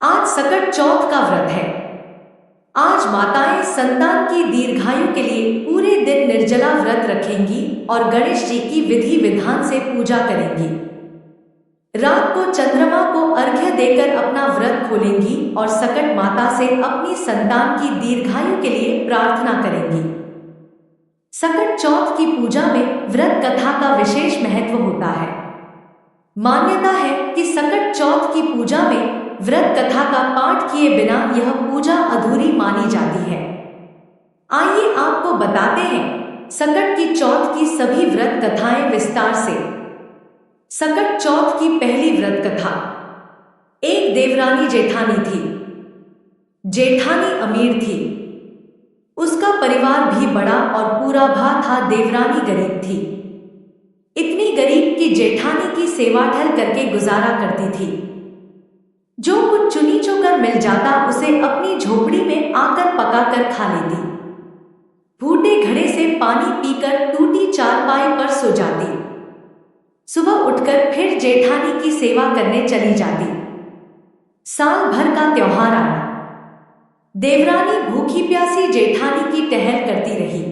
आज सकट चौथ का व्रत है। आज माताएं संतान की दीर्घायु के लिए पूरे दिन निर्जला व्रत रखेंगी और गणेश जी की विधि विधान से पूजा करेंगी। रात को चंद्रमा को अर्घ्य देकर अपना व्रत खोलेंगी और सकट माता से अपनी संतान की दीर्घायु के लिए प्रार्थना करेंगी। सकट चौथ की पूजा में व्रत कथा का विशेष महत्व होता है। मान्यता है कि सकट चौथ की पूजा में व्रत कथा का पाठ किए बिना यह पूजा अधूरी मानी जाती है। आइए आपको बताते हैं सकट की चौथ की सभी व्रत कथाएं विस्तार से। सकट चौथ की पहली व्रत कथा। एक देवरानी जेठानी थी। जेठानी अमीर थी। उसका परिवार भी बड़ा और पूरा भा था। देवरानी गरीब थी। इतनी गरीब कि जेठानी की सेवा ठहर करके गुजारा करती थी। जो कुछ चुनी चुकर मिल जाता उसे अपनी झोपड़ी में आकर पकाकर खा लेती। फूटे घड़े से पानी पीकर टूटी चारपाई पर सो जाती। सुबह उठकर फिर जेठानी की सेवा करने चली जाती। साल भर का त्योहार आया। देवरानी भूखी प्यासी जेठानी की टहल करती रही।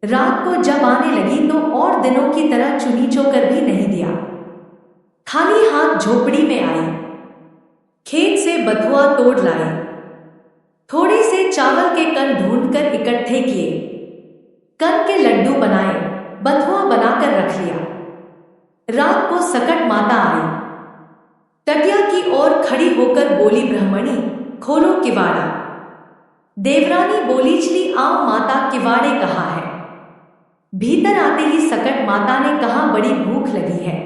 रात को जब आने लगी तो और दिनों की तरह चुनी चोकर भी नहीं दिया। खाली हाथ झोपड़ी में आई। खेत से बथुआ तोड़ लाए। थोड़े से चावल के कण ढूंढकर इकट्ठे किए। कण के लड्डू बनाए। बथुआ बनाकर रख लिया। रात को सकट माता आई। टटिया की ओर खड़ी होकर बोली, ब्रह्मणी खोलो किवाड़ा। देवरानी बोली, चली आओ माता, किवाड़े कहाँ है। भीतर आते ही सकट माता ने कहा, बड़ी भूख लगी है।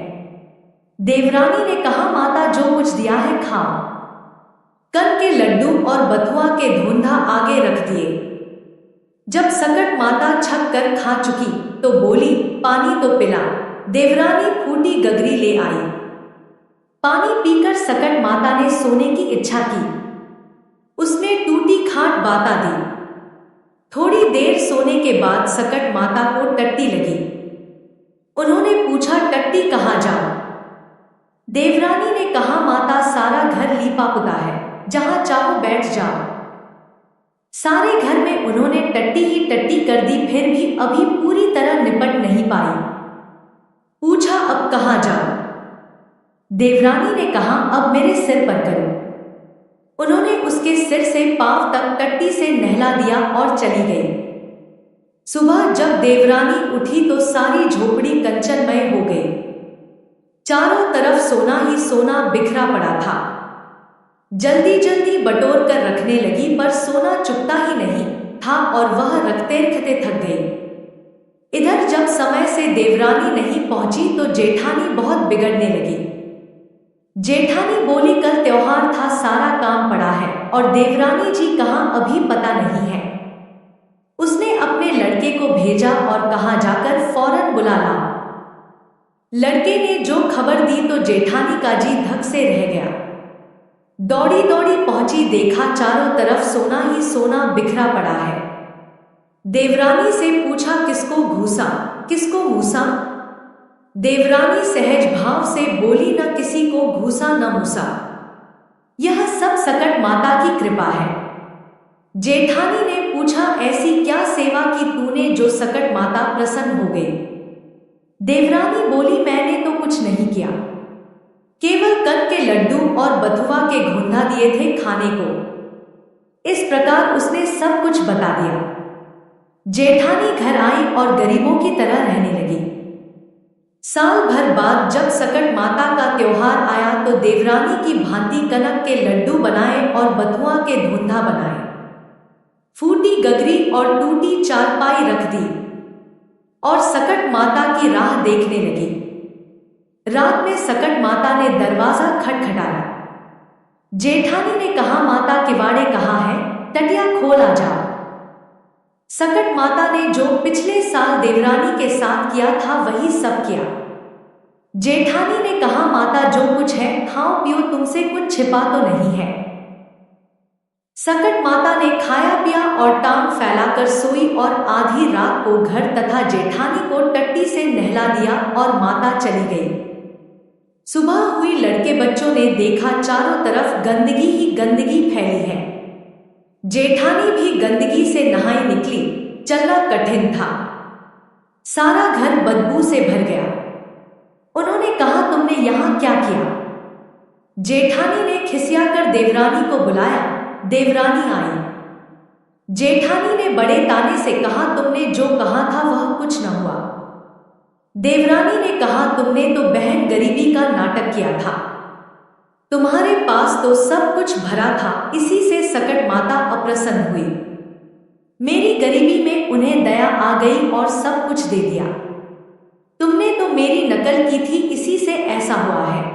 देवरानी ने कहा, माता जो कुछ दिया है खाओ। कण के लड्डू और बथुआ के धोंधा आगे रख दिए। जब सकट माता छक कर खा चुकी तो बोली, पानी तो पिला। देवरानी फूटी गगरी ले आई। पानी पीकर सकट माता ने सोने की इच्छा की। उसने टूटी खाट बाता दी। थोड़ी देर सोने के बाद सकट माता को टट्टी लगी। उन्होंने पूछा, टट्टी कहाँ जाऊं। देवरानी ने कहा, माता सारा घर लीपा पुता है, जहां चाहो बैठ जाओ। सारे घर में उन्होंने टट्टी ही टट्टी कर दी, फिर भी अभी पूरी तरह निपट नहीं पाई। पूछा, अब कहाँ जाओ। देवरानी ने कहा, अब मेरे सिर पर करो। उन्होंने उसके सिर से पांव तक टट्टी से नहला दिया और चली गई। सुबह जब देवरानी उठी तो सारी झोपड़ी कंचनमय हो गई। चारों तरफ सोना ही सोना बिखरा पड़ा था। जल्दी जल्दी बटोर कर रखने लगी पर सोना चुकता ही नहीं था और वह रखते रखते थक गई। इधर जब समय से देवरानी नहीं पहुंची तो जेठानी बहुत बिगड़ने लगी। जेठानी बोली, कल त्योहार था, सारा काम पड़ा है और देवरानी जी कहाँ अभी पता नहीं है। उसने अपने लड़के को भेजा और कहा, जाकर फौरन बुला लाओ। लड़के ने जो खबर दी तो जेठानी का जी धक से रह गया। दौड़ी दौड़ी पहुंची, देखा चारों तरफ सोना ही सोना बिखरा पड़ा है। देवरानी से पूछा, किसको घूसा किसको मूसा। देवरानी सहज भाव से बोली, न किसी को घूसा न मूसा, यह सब सकट माता की कृपा है। जेठानी ने पूछा, ऐसी क्या सेवा की तूने जो सकट माता प्रसन्न हो गई। देवरानी बोली, मैंने तो कुछ नहीं किया, केवल कण के लड्डू और बथुआ के घोंधा दिए थे खाने को। इस प्रकार उसने सब कुछ बता दिया। जेठानी घर आई और गरीबों की तरह रहने लगी। साल भर बाद जब सकट माता का त्योहार आया तो देवरानी की भांति कनक के लड्डू बनाए और बथुआ के धोंधा बनाए। फूटी गगरी और टूटी चारपाई रख दी और सकट माता की राह देखने लगी। रात में सकट माता ने दरवाजा खटखटाया। जेठानी ने कहा, माता किवाड़े कहाँ है, टटिया खोल आ जाओ। सकट माता ने जो पिछले साल देवरानी के साथ किया था वही सब किया। जेठानी ने कहा, माता जो कुछ है खाओ पियो, तुमसे कुछ छिपा तो नहीं है। सकट माता ने खाया पिया और टांग फैलाकर सोई और आधी रात को घर तथा जेठानी को टट्टी से नहला दिया और माता चली गई। सुबह हुई, लड़के बच्चों ने देखा चारों तरफ गंदगी ही गंदगी फैली है। जेठानी भी गंदगी से नहाई निकली। चलना कठिन था, सारा घर बदबू से भर गया। उन्होंने कहा, तुमने यहाँ क्या किया? जेठानी ने खिसियाकर देवरानी को बुलाया। देवरानी आई। जेठानी ने बड़े ताने से कहा, तुमने जो कहा था वह कुछ न हुआ। देवरानी ने कहा, तुमने तो बहन गरीबी का नाटक किया था। तुम्हारे पास तो सब कुछ भरा था, इसी से सकट माता अप्रसन्न हुई। मेरी गरीबी में उन्हें दया आ गई और सब कुछ दे दिया। तुमने तो मेरी नकल की थी, इसी से ऐसा हुआ है।